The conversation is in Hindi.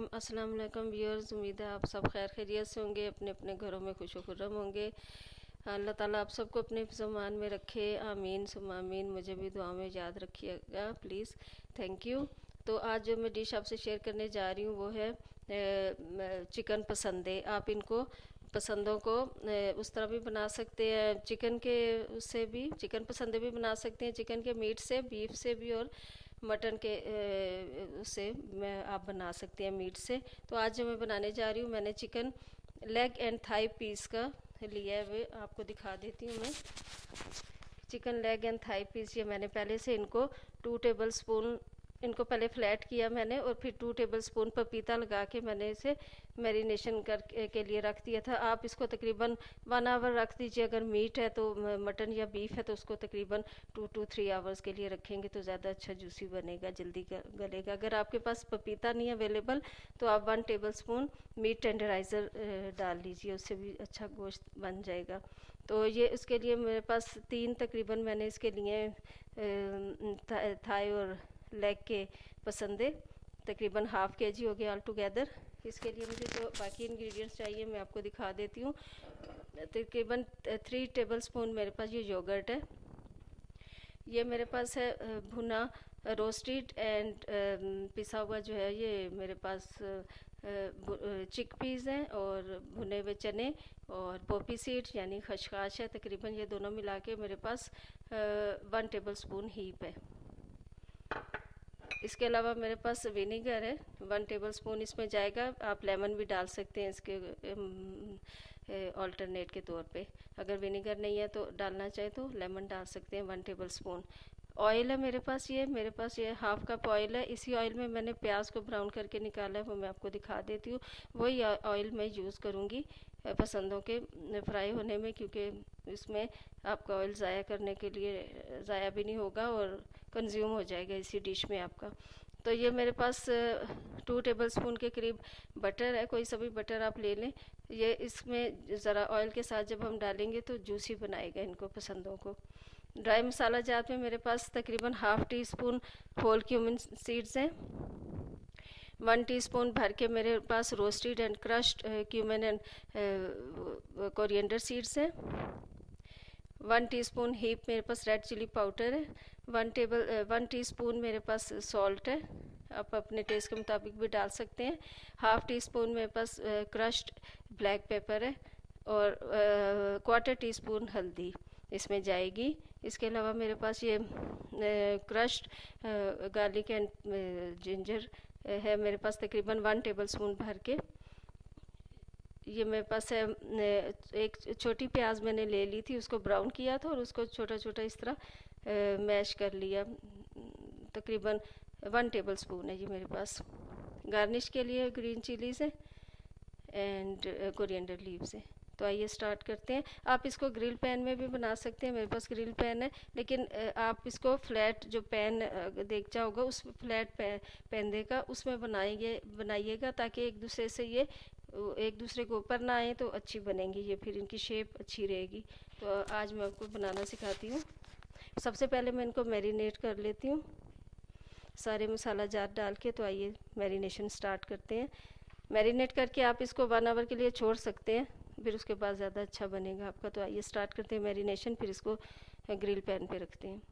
अस्सलाम वालेकुम व्यूअर्स। उम्मीद है आप सब खैर खैरियत से होंगे, अपने अपने घरों में खुश खुर्रम होंगे। अल्लाह ताला आप सबको अपने ज़मान में रखे, आमीन सुम्मा आमीन। मुझे भी दुआ में याद रखिएगा प्लीज़, थैंक यू। तो आज जो मैं डिश आपसे शेयर करने जा रही हूँ वो है चिकन पसंदे। आप इनको पसंदों को उस तरह भी बना सकते हैं, चिकन के उससे भी चिकन पसंदे भी बना सकते हैं, चिकन के मीट से, बीफ से भी, और मटन के उससे आप बना सकते हैं, मीट से। तो आज जो मैं बनाने जा रही हूँ, मैंने chicken leg and thigh piece का लिया है, वे आपको दिखा देती हूँ मैं। Chicken leg and thigh piece ये मैंने पहले से इनको 2 टेबल स्पून इनको पहले फ्लैट किया मैंने, और फिर 2 टेबल स्पून पपीता लगा के मैंने इसे मैरिनेशन कर के लिए रख दिया था। आप इसको तकरीबन 1 आवर रख दीजिए। अगर मीट है तो मटन या बीफ है तो उसको तकरीबन 2 to 3 आवर्स के लिए रखेंगे तो ज़्यादा अच्छा जूसी बनेगा, जल्दी गलेगा। अगर आपके पास पपीता नहीं अवेलेबल तो आप 1 टेबल स्पून मीट टेंडराइज़र डाल लीजिए, उससे भी अच्छा गोश्त बन जाएगा। तो ये इसके लिए मेरे पास 3 तकरीबन मैंने इसके लिए थाई और लेग के पसंदे तकरीबन ½ kg हो गया ऑल टुगेदर। इसके लिए मुझे जो बाकी इंग्रेडिएंट्स चाहिए मैं आपको दिखा देती हूँ। तकरीबन 3 टेबल स्पून मेरे पास ये योगर्ट है। ये मेरे पास है भुना रोस्टेड एंड पिसा हुआ जो है, ये मेरे पास चिकपीस हैं और भुने हुए चने और पोपी सीड्स यानी खशखाश है। तकरीबन ये दोनों मिला के मेरे पास 1 टेबल स्पून हीप है। इसके अलावा मेरे पास विनेगर है, 1 टेबल स्पून इसमें जाएगा। आप लेमन भी डाल सकते हैं इसके ऑल्टरनेट के तौर पे। अगर विनेगर नहीं है तो डालना चाहे तो लेमन डाल सकते हैं, 1 टेबल स्पून। ऑयल है मेरे पास ये ½ कप ऑयल है। इसी ऑयल में मैंने प्याज को ब्राउन करके निकाला है, वो मैं आपको दिखा देती हूँ। वही ऑयल मैं यूज़ करूँगी पसंदों के फ्राई होने में, क्योंकि इसमें आपका ऑयल ज़ाया करने के लिए ज़ाया भी नहीं होगा और कंज्यूम हो जाएगा इसी डिश में आपका। तो ये मेरे पास 2 टेबल स्पून के करीब बटर है, कोई सा भी बटर आप ले लें। ये इसमें ज़रा ऑयल के साथ जब हम डालेंगे तो जूसी बनाएगा इनको पसंदों को। ड्राई मसाला जात में मेरे पास तकरीबन ½ टीस्पून होल क्यूमिन सीड्स हैं। 1 टीस्पून भर के मेरे पास roasted and crushed cumin and coriander seeds हैं। 1 टीस्पून हीप मेरे पास रेड चिली पाउडर है। 1 टीस्पून मेरे पास सॉल्ट है, आप अपने टेस्ट के मुताबिक भी डाल सकते हैं। ½ टीस्पून मेरे पास क्रश्ड ब्लैक पेपर है, और 1/4 टीस्पून हल्दी इसमें जाएगी। इसके अलावा मेरे पास ये क्रश्ड गार्लिक एंड जिंजर है मेरे पास तकरीबन 1 टेबल स्पून भर के। ये मेरे पास है एक छोटी प्याज मैंने ले ली थी, उसको ब्राउन किया था और उसको छोटा छोटा इस तरह मैश कर लिया। तकरीबन 1 टेबल स्पून है ये मेरे पास। गार्निश के लिए ग्रीन चिलीज़ है एंड कोरिएंडर लीव्स है। तो आइए स्टार्ट करते हैं। आप इसको ग्रिल पैन में भी बना सकते हैं, मेरे पास ग्रिल पैन है, लेकिन आप इसको फ्लैट जो पैन देगचा होगा उस फ्लैट पैन देगा उसमें बनाइएगा, ताकि एक दूसरे से ये एक दूसरे के ऊपर ना आए तो अच्छी बनेंगी ये, फिर इनकी शेप अच्छी रहेगी। तो आज मैं आपको बनाना सिखाती हूँ। सबसे पहले मैं इनको मैरिनेट कर लेती हूँ सारे मसाला जार डाल के। तो आइए मैरिनेशन स्टार्ट करते हैं। मैरिनेट करके आप इसको 1 आवर के लिए छोड़ सकते हैं, फिर उसके बाद ज़्यादा अच्छा बनेगा आपका। तो आइए स्टार्ट करते हैं मैरिनेशन, फिर इसको ग्रिल पैन पे रखते हैं।